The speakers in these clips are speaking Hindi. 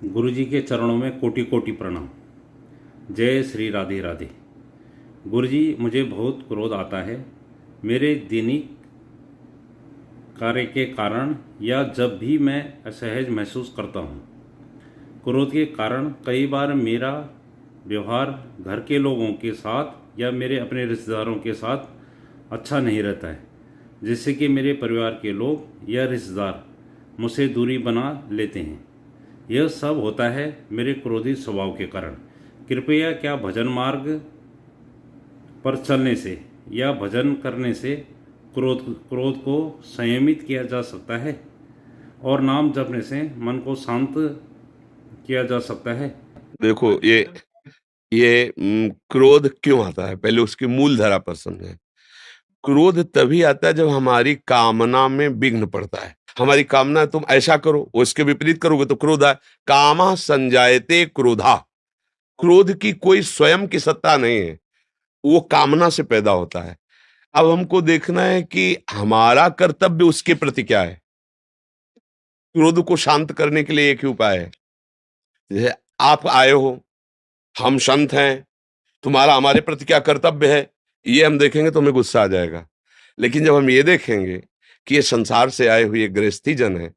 गुरुजी के चरणों में कोटि कोटि प्रणाम। जय श्री राधे राधे। गुरुजी, मुझे बहुत क्रोध आता है मेरे दैनिक कार्य के कारण या जब भी मैं असहज महसूस करता हूँ। क्रोध के कारण कई बार मेरा व्यवहार घर के लोगों के साथ या मेरे अपने रिश्तेदारों के साथ अच्छा नहीं रहता है, जिससे कि मेरे परिवार के लोग या रिश्तेदार मुझसे दूरी बना लेते हैं। यह सब होता है मेरे क्रोधी स्वभाव के कारण। कृपया क्या भजन मार्ग पर चलने से या भजन करने से क्रोध को संयमित किया जा सकता है और नाम जपने से मन को शांत किया जा सकता है? देखो, ये क्रोध क्यों आता है, पहले उसकी मूल धारा पर समझें। क्रोध तभी आता है जब हमारी कामना में विघ्न पड़ता है। हमारी कामना है तुम ऐसा करो, उसके विपरीत करोगे तो क्रोध आए। कामा संजायते क्रोधा। क्रोध की कोई स्वयं की सत्ता नहीं है, वो कामना से पैदा होता है। अब हमको देखना है कि हमारा कर्तव्य उसके प्रति क्या है। क्रोध को शांत करने के लिए एक ही उपाय है। जैसे आप आए हो, हम संत हैं, तुम्हारा हमारे प्रति क्या कर्तव्य है, ये हम देखेंगे तो हमें गुस्सा आ जाएगा। लेकिन जब हम ये देखेंगे कि ये संसार से आए हुए गृहस्थी जन है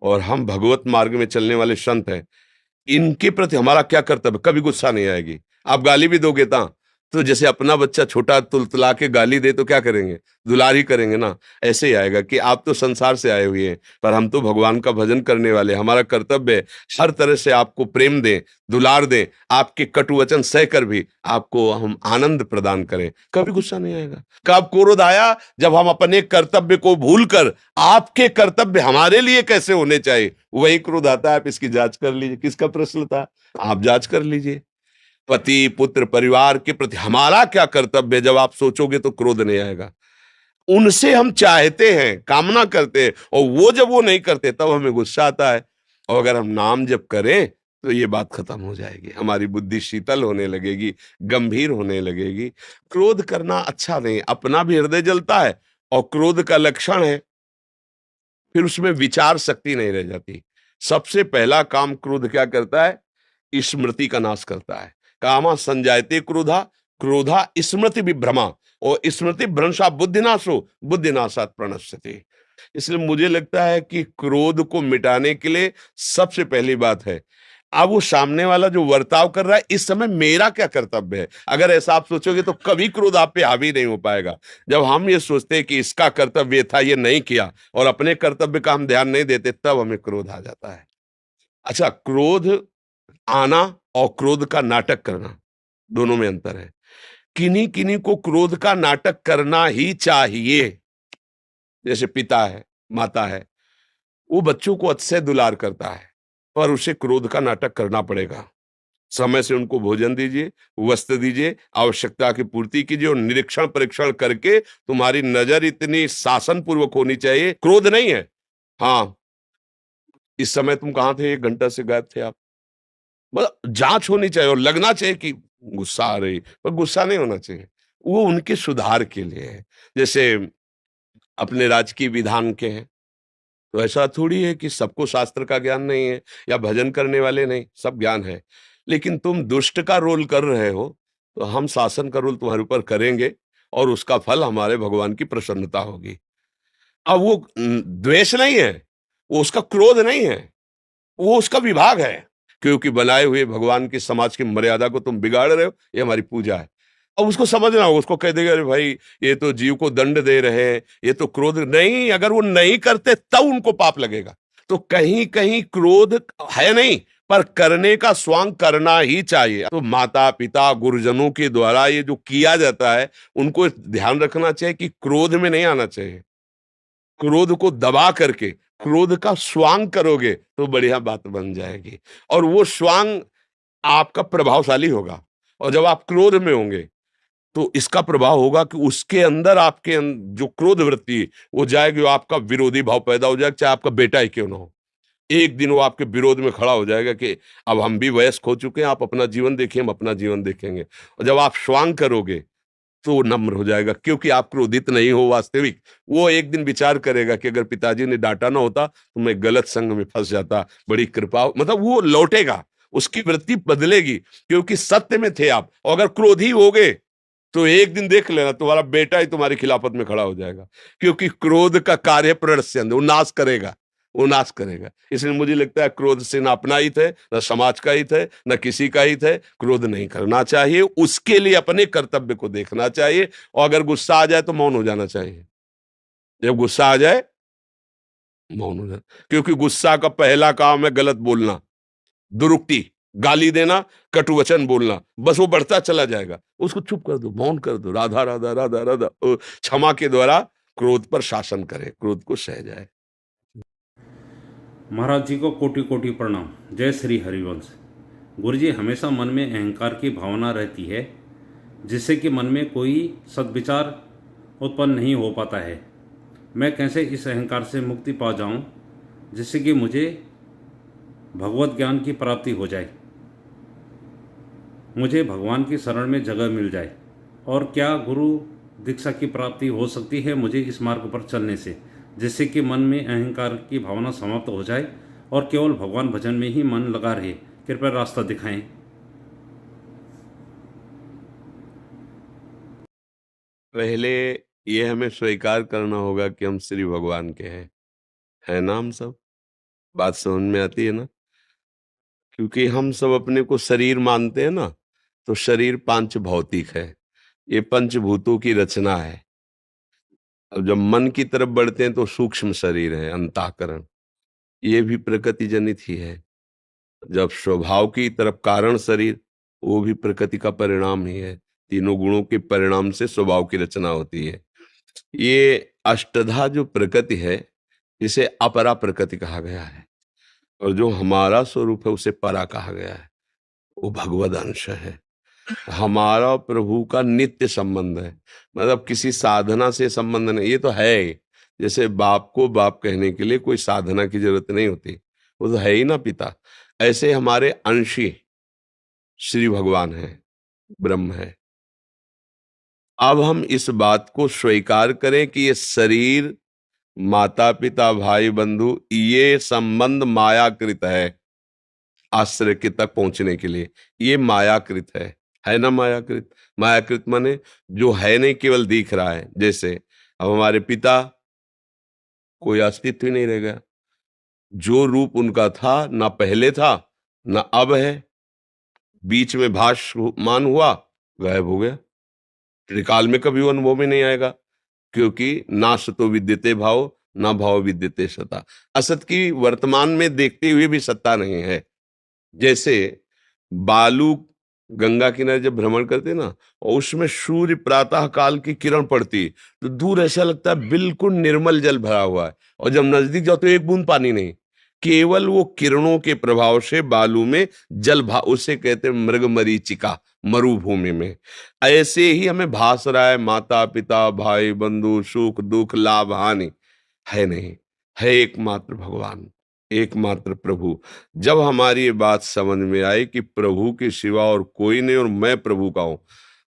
और हम भगवत मार्ग में चलने वाले संत हैं, इनके प्रति हमारा क्या कर्तव्य, कभी गुस्सा नहीं आएगी। आप गाली भी दोगे तो जैसे अपना बच्चा छोटा तुलतुला के गाली दे तो क्या करेंगे, दुलार ही करेंगे ना। ऐसे ही आएगा कि आप तो संसार से आए हुए हैं पर हम तो भगवान का भजन करने वाले, हमारा कर्तव्य है हर तरह से आपको प्रेम दें, दुलार दें, आपके कटु वचन सहकर भी आपको हम आनंद प्रदान करें, कभी गुस्सा नहीं आएगा। कब क्रोध आया, जब हम अपने कर्तव्य को भूलकर आपके कर्तव्य हमारे लिए कैसे होने चाहिए वही क्रोध आता है। आप इसकी जांच कर लीजिए, किसका प्रश्न था, आप जांच कर लीजिए। पति पुत्र परिवार के प्रति हमारा क्या कर्तव्य है, जब आप सोचोगे तो क्रोध नहीं आएगा। उनसे हम चाहते हैं, कामना करते हैं, और वो जब वो नहीं करते तब हमें गुस्सा आता है। और अगर हम नाम जप करें तो ये बात खत्म हो जाएगी, हमारी बुद्धि शीतल होने लगेगी, गंभीर होने लगेगी। क्रोध करना अच्छा नहीं, अपना भी हृदय जलता है और क्रोध का लक्षण है फिर उसमें विचार शक्ति नहीं रह जाती। सबसे पहला काम क्रोध क्या करता है, स्मृति का नाश करता है। कामा संजायते क्रोधा, क्रोधा स्मृति विभ्रमा, और स्मृति भ्रंशा बुद्धिनाशो, बुद्धिनाशात प्रणश्यते। इसलिए मुझे लगता है कि क्रोध को मिटाने के लिए सबसे पहली बात है, अब वो सामने वाला जो वर्ताव कर रहा है इस समय मेरा क्या कर्तव्य है। अगर ऐसा आप सोचोगे तो कभी क्रोध आप पे हावी नहीं हो पाएगा। जब हम ये सोचते हैं कि इसका कर्तव्य था, ये नहीं किया, और अपने कर्तव्य का हम ध्यान नहीं देते, तब हमें क्रोध आ जाता है। अच्छा, क्रोध आना और क्रोध का नाटक करना दोनों में अंतर है। किन्हीं किन्हीं को क्रोध का नाटक करना ही चाहिए। जैसे पिता है, माता है, वो बच्चों को अतिशय दुलार करता है पर उसे क्रोध का नाटक करना पड़ेगा। समय से उनको भोजन दीजिए, वस्त्र दीजिए, आवश्यकता की पूर्ति कीजिए, और निरीक्षण परीक्षण करके तुम्हारी नजर इतनी शासन पूर्वक होनी चाहिए, क्रोध नहीं है। हाँ, इस समय तुम कहाँ थे, 1 घंटा से गायब थे आप। मतलब जांच होनी चाहिए और लगना चाहिए कि गुस्सा आ रही, पर गुस्सा नहीं होना चाहिए, वो उनके सुधार के लिए है। जैसे अपने राजकीय विधान के हैं, तो ऐसा थोड़ी है कि सबको शास्त्र का ज्ञान नहीं है या भजन करने वाले नहीं, सब ज्ञान है। लेकिन तुम दुष्ट का रोल कर रहे हो तो हम शासन का रोल तुम्हारे ऊपर करेंगे और उसका फल हमारे भगवान की प्रसन्नता होगी। अब वो द्वेष नहीं है, वो उसका क्रोध नहीं है, वो उसका विभाग है। क्योंकि बनाए हुए भगवान की समाज की मर्यादा को तुम बिगाड़ रहे हो, ये हमारी पूजा है। अब उसको समझना होगा, उसको कह देगा अरे भाई ये तो जीव को दंड दे रहे हैं, ये तो क्रोध नहीं, अगर वो नहीं करते तब उनको पाप लगेगा। तो कहीं कहीं क्रोध है नहीं, पर करने का स्वांग करना ही चाहिए। तो माता पिता गुरुजनों के द्वारा ये जो किया जाता है, उनको ध्यान रखना चाहिए कि क्रोध में नहीं आना चाहिए। क्रोध को दबा करके क्रोध का स्वांग करोगे तो बढ़िया बात बन जाएगी, और वो स्वांग आपका प्रभावशाली होगा। और जब आप क्रोध में होंगे तो इसका प्रभाव होगा कि उसके अंदर आपके जो क्रोध वृत्ति है, वो जाएगी, वो आपका विरोधी भाव पैदा हो जाएगा, चाहे आपका बेटा ही क्यों ना हो। एक दिन वो आपके विरोध में खड़ा हो जाएगा कि अब हम भी वयस्क हो चुके हैं, आप अपना जीवन देखिए, हम अपना जीवन देखेंगे। और जब आप स्वांग करोगे तो नम्र हो जाएगा, क्योंकि आप क्रोधित नहीं हो वास्तविक। वो एक दिन विचार करेगा कि अगर पिताजी ने डांटा ना होता तो मैं गलत संग में फंस जाता, बड़ी कृपा, मतलब वो लौटेगा, उसकी वृत्ति बदलेगी, क्योंकि सत्य में थे आप। और अगर क्रोधी हो गए तो एक दिन देख लेना तुम्हारा बेटा ही तुम्हारी खिलाफत में खड़ा हो जाएगा, क्योंकि क्रोध का कार्य प्रणश्यंद, वो नाश करेगा, वो नाश करेगा। इसलिए मुझे लगता है क्रोध से ना अपना हित है, ना समाज का हित है, ना किसी का हित है। क्रोध नहीं करना चाहिए, उसके लिए अपने कर्तव्य को देखना चाहिए, और अगर गुस्सा आ जाए तो मौन हो जाना चाहिए। जब गुस्सा आ जाए मौन हो जाए, क्योंकि गुस्सा का पहला काम है गलत बोलना, दुरुक्ति, गाली देना, कटु वचन बोलना, बस वो बढ़ता चला जाएगा। उसको चुप कर दो, मौन कर दो, राधा राधा राधा राधा, क्षमा के द्वारा क्रोध पर शासन करे, क्रोध को सह जाए। महाराज जी को कोटि कोटि प्रणाम। जय श्री हरिवंश। गुरु जी, हमेशा मन में अहंकार की भावना रहती है, जिससे कि मन में कोई सद्विचार उत्पन्न नहीं हो पाता है। मैं कैसे इस अहंकार से मुक्ति पा जाऊं, जिससे कि मुझे भगवत ज्ञान की प्राप्ति हो जाए, मुझे भगवान की शरण में जगह मिल जाए? और क्या गुरु दीक्षा की प्राप्ति हो सकती है मुझे इस मार्ग पर चलने से, जिससे कि मन में अहंकार की भावना समाप्त हो जाए और केवल भगवान भजन में ही मन लगा रहे? कृपया रास्ता दिखाएं। पहले ये हमें स्वीकार करना होगा कि हम श्री भगवान के हैं, है ना? हम सब, बात समझ में आती है ना? क्योंकि हम सब अपने को शरीर मानते हैं ना, तो शरीर पांच भौतिक है, ये पंचभूतों की रचना है। अब जब मन की तरफ बढ़ते हैं तो सूक्ष्म शरीर है, अंतःकरण, ये भी प्रकृति जनित ही है। जब स्वभाव की तरफ कारण शरीर, वो भी प्रकृति का परिणाम ही है। तीनों गुणों के परिणाम से स्वभाव की रचना होती है। ये अष्टधा जो प्रकृति है, इसे अपरा प्रकृति कहा गया है, और जो हमारा स्वरूप है उसे परा कहा गया है, वो भगवद अंश है। हमारा और प्रभु का नित्य संबंध है, मतलब किसी साधना से संबंध नहीं, ये तो है ही। जैसे बाप को बाप कहने के लिए कोई साधना की जरूरत नहीं होती, वो तो है ही ना पिता। ऐसे हमारे अंशी श्री भगवान है, ब्रह्म है। अब हम इस बात को स्वीकार करें कि ये शरीर, माता पिता, भाई बंधु, ये संबंध मायाकृत है। आश्रय के तक पहुंचने के लिए ये मायाकृत है ना? मायाकृत, मायाकृत माने जो है नहीं, केवल दिख रहा है। जैसे अब हमारे पिता, कोई अस्तित्व ही नहीं रह गया, जो रूप उनका था ना पहले था ना अब है, बीच में भासमान हुआ, गायब हो गया, त्रिकाल में कभी वो अनुभव में नहीं आएगा, क्योंकि ना सतो विद्यते भाव, ना भाव विद्यते सता। असत की वर्तमान में देखते हुए भी सत्ता नहीं है। जैसे बालू गंगा किनारे जब भ्रमण करते ना, और उसमें सूर्य प्रातः काल की किरण पड़ती, तो दूर ऐसा लगता है बिल्कुल निर्मल जल भरा हुआ है, और जब नजदीक जाओ तो एक बूंद पानी नहीं, केवल वो किरणों के प्रभाव से बालू में जल भा, उसे कहते हैं मृग मरीचिका, मरुभूमि में। ऐसे ही हमें भास रहा है, माता पिता, भाई बंधु, सुख दुख, लाभ हानि है नहीं, है एकमात्र भगवान, एकमात्र प्रभु। जब हमारी ये बात समझ में आई कि प्रभु के सिवा और कोई नहीं और मैं प्रभु का हूं,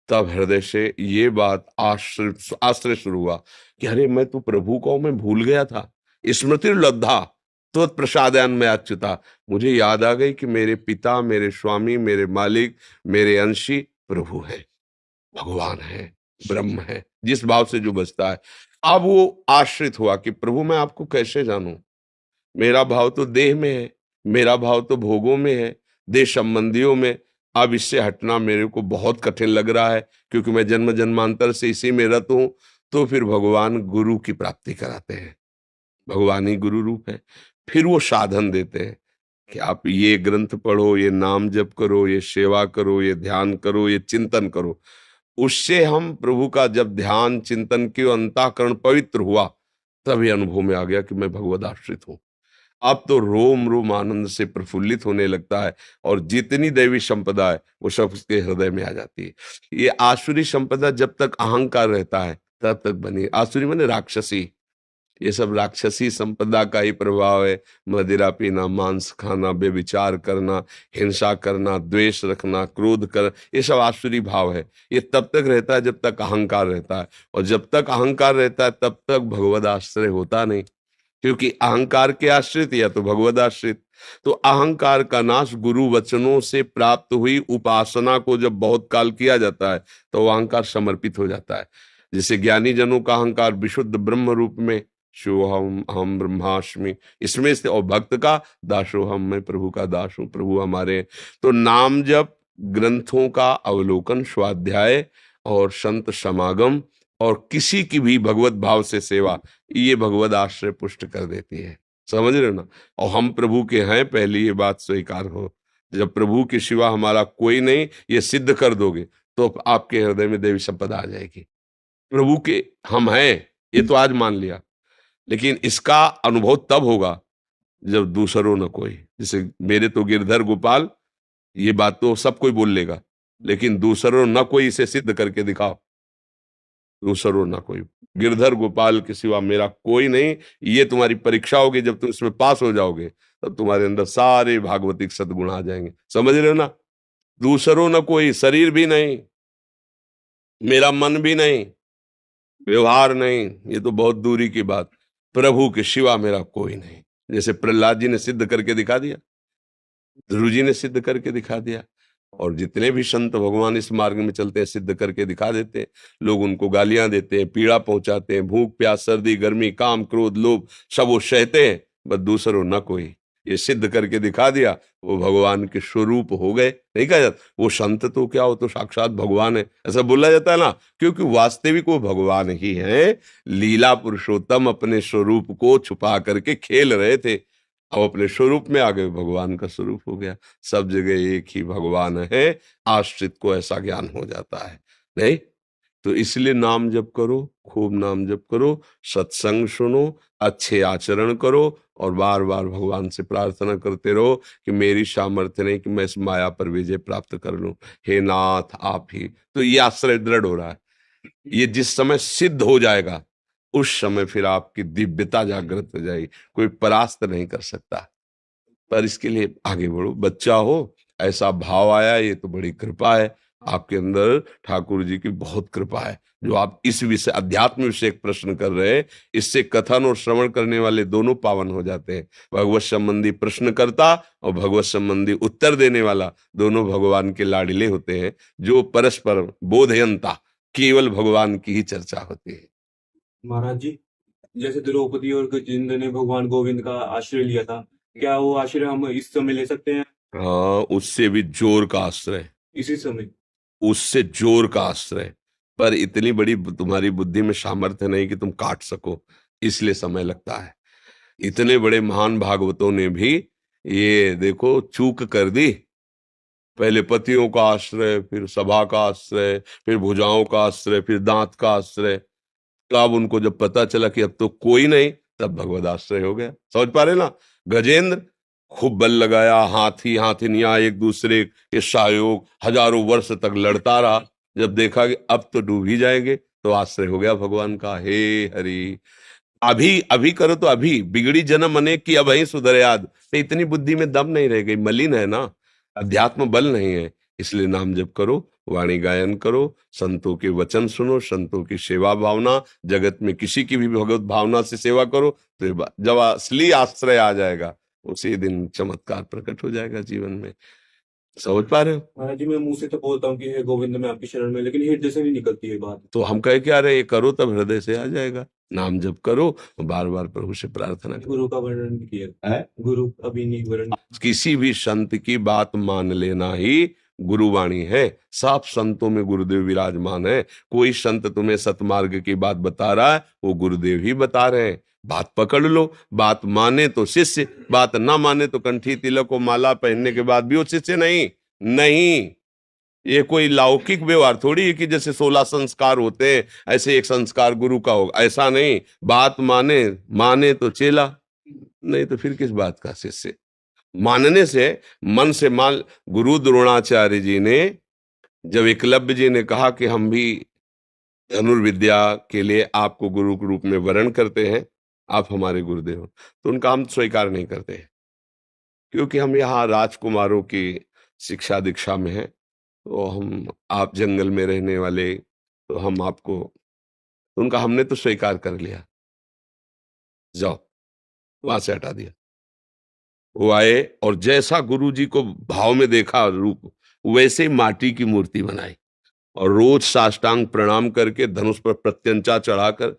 तब हृदय से ये बात आश्रय आश्रय शुरू हुआ कि अरे मैं तो प्रभु का हूं, मैं भूल गया था। स्मृति लब्धा तो प्रसादयान में अच्युता, मुझे याद आ गई कि मेरे पिता, मेरे स्वामी, मेरे मालिक, मेरे अंशी प्रभु है, भगवान है, ब्रह्म है, जिस भाव से जो बचता है। अब वो आश्रित हुआ कि प्रभु मैं आपको कैसे जानूं, मेरा भाव तो देह में है, मेरा भाव तो भोगों में है, देह संबंधियों में। अब इससे हटना मेरे को बहुत कठिन लग रहा है, क्योंकि मैं जन्म जन्मांतर से इसी में रत हूं। तो फिर भगवान गुरु की प्राप्ति कराते हैं, भगवान ही गुरु रूप है। फिर वो साधन देते हैं कि आप ये ग्रंथ पढ़ो, ये नाम जप करो, ये सेवा करो, ये ध्यान करो, ये चिंतन करो। उससे हम प्रभु का जब ध्यान चिंतन के अंतःकरण पवित्र हुआ, तभी अनुभव में आ गया कि मैं भगवद आश्रित हूं। अब तो रोम रोम आनंद से प्रफुल्लित होने लगता है, और जितनी दैवी संपदा है वो सब उसके हृदय में आ जाती है। ये आसुरी संपदा जब तक अहंकार रहता है तब तक बनी, आसुरी माने राक्षसी, ये सब राक्षसी संपदा का ही प्रभाव है। मदिरा पीना, मांस खाना, बेविचार करना, हिंसा करना, द्वेष रखना, क्रोध कर, ये सब आसुरी भाव है। ये तब तक रहता है जब तक अहंकार रहता है, और जब तक अहंकार रहता है तब तक भगवद आश्रय होता नहीं, क्योंकि अहंकार के आश्रित या तो भगवद आश्रित। तो अहंकार का नाश गुरु वचनों से प्राप्त हुई उपासना को जब बहुत काल किया जाता है तो वो अहंकार समर्पित हो जाता है। जैसे ज्ञानी जनों का अहंकार विशुद्ध ब्रह्म रूप में शिवोहम अहम ब्रह्मास्मि, इसमें से, और भक्त का दासोहम, मैं प्रभु का दास हूं, प्रभु हमारे। तो नाम जप, ग्रंथों का अवलोकन, स्वाध्याय और संत समागम और किसी की भी भगवत भाव से सेवा, ये भगवत आश्रय पुष्ट कर देती है। समझ रहे हो ना? और हम प्रभु के हैं, पहली ये बात स्वीकार हो। जब प्रभु के सिवा हमारा कोई नहीं, ये सिद्ध कर दोगे तो आपके हृदय में देवी संपदा आ जाएगी। प्रभु के हम हैं, ये तो आज मान लिया, लेकिन इसका अनुभव तब होगा जब दूसरों न कोई। जैसे मेरे तो गिरधर गोपाल, ये बात तो सब कोई बोल लेगा, लेकिन दूसरों न कोई इसे सिद्ध करके दिखाओ। दूसरों ना कोई, गिरधर गोपाल के सिवा मेरा कोई नहीं। ये तुम्हारी परीक्षा होगी, जब तुम इसमें पास हो जाओगे तब तुम्हारे अंदर सारे भागवतिक सद्गुण आ जाएंगे। समझ रहे हो ना? दूसरों ना कोई, शरीर भी नहीं, मेरा मन भी नहीं, व्यवहार नहीं, ये तो बहुत दूरी की बात। प्रभु के सिवा मेरा कोई नहीं। जैसे प्रहलाद जी ने सिद्ध करके दिखा दिया, ध्रुव जी ने सिद्ध करके दिखा दिया, और जितने भी संत भगवान इस मार्ग में चलते हैं सिद्ध करके दिखा देते हैं। लोग उनको गालियां देते हैं, पीड़ा पहुंचाते हैं, भूख प्यास सर्दी गर्मी काम क्रोध लोभ सब वो सहते हैं, बस दूसरों न कोई। ये सिद्ध करके दिखा दिया, वो भगवान के स्वरूप हो गए। नहीं कहा जाता वो संत तो क्या, वो तो साक्षात भगवान है, ऐसा बोला जाता है ना, क्योंकि वास्तविक वो भगवान ही है। लीला पुरुषोत्तम अपने स्वरूप को छुपा करके खेल रहे थे, अब अपने स्वरूप में आ गए, भगवान का स्वरूप हो गया। सब जगह एक ही भगवान है, आश्रित को ऐसा ज्ञान हो जाता है। नहीं तो इसलिए नाम जप करो, खूब नाम जप करो, सत्संग सुनो, अच्छे आचरण करो, और बार बार भगवान से प्रार्थना करते रहो कि मेरी सामर्थ्य नहीं कि मैं इस माया पर विजय प्राप्त कर लूं, हे नाथ आप ही। तो ये आश्रय दृढ़ हो रहा है। ये जिस समय सिद्ध हो जाएगा उस समय फिर आपकी दिव्यता जागृत हो जाएगी, कोई परास्त नहीं कर सकता। पर इसके लिए आगे बढ़ो, बच्चा हो, ऐसा भाव आया, ये तो बड़ी कृपा है आपके अंदर, ठाकुर जी की बहुत कृपा है। जो आप इस विषय अध्यात्म विषय एक प्रश्न कर रहे हैं, इससे कथन और श्रवण करने वाले दोनों पावन हो जाते हैं। भगवत संबंधी प्रश्न करता और भगवत संबंधी उत्तर देने वाला दोनों भगवान के लाडिले होते हैं, जो परस्पर बोधयंता, केवल भगवान की ही चर्चा होती है। महाराज जी, जैसे द्रौपदी और गजेंद्र ने भगवान गोविंद का आश्रय लिया था, क्या वो आश्रय हम इस समय ले सकते हैं? हाँ, उससे भी जोर का आश्रय, इसी समय? उससे जोर का आश्रय, पर इतनी बड़ी तुम्हारी बुद्धि में सामर्थ्य नहीं कि तुम काट सको, इसलिए समय लगता है। इतने बड़े महान भागवतों ने भी ये देखो चूक कर दी। पहले पतियों का आश्रय, फिर सभा का आश्रय, फिर भुजाओं का आश्रय, फिर दांत का आश्रय। तो अब उनको जब पता चला कि अब तो कोई नहीं, तब भगवद आश्रय हो गया। समझ पा रहे ना? गजेंद्र खूब बल लगाया, हाथी हाथिनियां एक दूसरे के सहयोग हजारों वर्ष तक लड़ता रहा। जब देखा कि अब तो डूब ही जाएंगे, तो आश्रय हो गया भगवान का, हे हरि। अभी अभी करो तो अभी, बिगड़ी जन्म अनेक की अब ही सुधर याद। तो इतनी बुद्धि में दम नहीं रह गई, मलिन है ना, अध्यात्म बल नहीं है। इसलिए नाम जप करो, वाणी गायन करो, संतों के वचन सुनो, संतों की सेवा भावना, जगत में किसी की भी भगवत भावना से सेवा करो, तो जब असली आश्रय आ जाएगा उसी दिन चमत्कार प्रकट हो जाएगा जीवन में। समझ पा रहे हो? महाराज जी, मैं मुंह से तो बोलता हूँ कि हे गोविंद मैं आपकी शरण में, लेकिन हृदय से नहीं निकलती है बात। तो हम कहे क्या रहे, करो तब हृदय से आ जाएगा। नाम जप करो, बार बार प्रभु से प्रार्थना करो। गुरु का वर्णन भी किया है? गुरु अभी नहीं वर्णन। किसी भी संत की बात मान लेना ही गुरुवाणी है। सब संतों में गुरुदेव विराजमान है। कोई संत तुम्हें सतमार्ग की बात बता रहा है, वो गुरुदेव ही बता रहे हैं। बात पकड़ लो, बात माने तो शिष्य, बात ना माने तो कंठी तिलक और माला पहनने के बाद भी वो शिष्य नहीं। नहीं, ये कोई लौकिक व्यवहार थोड़ी है कि जैसे 16 संस्कार होते हैं ऐसे एक संस्कार गुरु का होगा, ऐसा नहीं। बात माने, माने तो चेला, नहीं तो फिर किस बात का शिष्य। मानने से, मन से मान। गुरु द्रोणाचार्य जी ने जब एकलव्य जी ने कहा कि हम भी धनुर्विद्या के लिए आपको गुरु के रूप में वरण करते हैं, आप हमारे गुरुदेव हो, तो उनका हम स्वीकार नहीं करते, क्योंकि हम यहाँ राजकुमारों की शिक्षा दीक्षा में हैं। तो हम, आप जंगल में रहने वाले, तो हम आपको, तो उनका हमने तो स्वीकार कर लिया, जाओ, वहां से हटा दिया। वो आए और जैसा गुरु जी को भाव में देखा रूप, वैसे ही माटी की मूर्ति बनाई और रोज साष्टांग प्रणाम करके धनुष पर प्रत्यंचा चढ़ाकर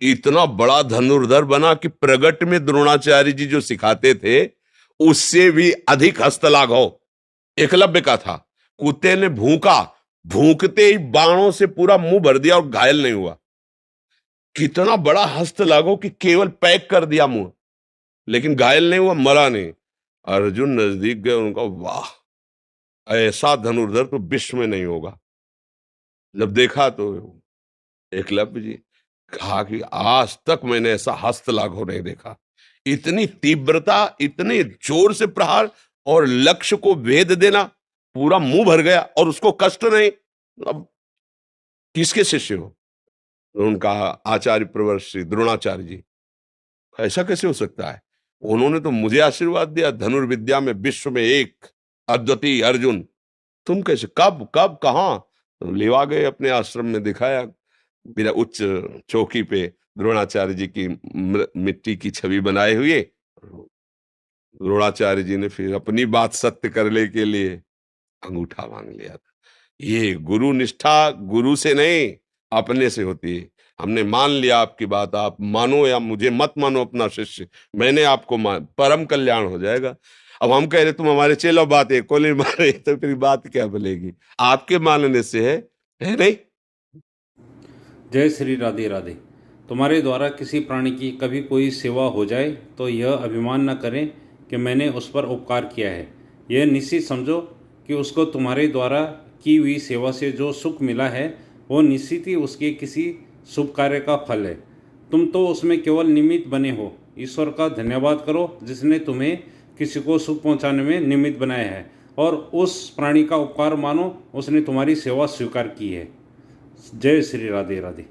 इतना बड़ा धनुर्धर बना कि प्रगट में द्रोणाचार्य जी जो सिखाते थे उससे भी अधिक हस्तलाघव एकलव्य का था। कुत्ते ने भूखा, भूखते ही बाणों से पूरा मुंह भर दिया और घायल नहीं हुआ। कितना बड़ा हस्तलाघव कि केवल पैक कर दिया मुंह, लेकिन घायल नहीं हुआ, मरा नहीं। अर्जुन नजदीक गए, उनका वाह, ऐसा धनुर्धर तो विश्व में नहीं होगा। जब देखा तो एकलव्य जी कहा कि आज तक मैंने ऐसा हस्तलाघव नहीं देखा, इतनी तीव्रता, इतने जोर से प्रहार और लक्ष्य को भेद देना, पूरा मुंह भर गया और उसको कष्ट नहीं। अब किसके शिष्य हो? तो उनका आचार्य प्रवर श्री द्रोणाचार्य जी, ऐसा कैसे हो सकता है? उन्होंने तो मुझे आशीर्वाद दिया, धनुर्विद्या में विश्व में एक, अद्वितीय अर्जुन, तुम कैसे, कब कब कहाँ? तो लेवा गए अपने आश्रम में, दिखाया मेरा उच्च चौकी पे द्रोणाचार्य जी की मिट्टी की छवि बनाए हुए। द्रोणाचार्य जी ने फिर अपनी बात सत्य करने के लिए अंगूठा मांग लिया था। ये गुरु निष्ठा गुरु से नहीं, अपने से होती है। हमने मान लिया आपकी बात, आप मानो या मुझे मत मानो अपना शिष्य, मैंने आपको मान, परम कल्याण हो जाएगा। अब हम कह रहे तुम हमारे चेलो, बात एक को नहीं मारे तो फिर बात क्या बनेगी? आपके मानने से है नहीं? जय श्री राधे राधे। तुम्हारे द्वारा किसी प्राणी की कभी कोई सेवा हो जाए तो यह अभिमान न करें कि मैंने उस पर उपकार किया है। यह निश्चित समझो कि उसको तुम्हारे द्वारा की हुई सेवा से जो सुख मिला है वो निश्चित ही उसके किसी शुभ कार्य का फल है। तुम तो उसमें केवल निमित्त बने हो। ईश्वर का धन्यवाद करो जिसने तुम्हें किसी को सुख पहुंचाने में निमित्त बनाया है, और उस प्राणी का उपकार मानो उसने तुम्हारी सेवा स्वीकार की है। जय श्री राधे राधे।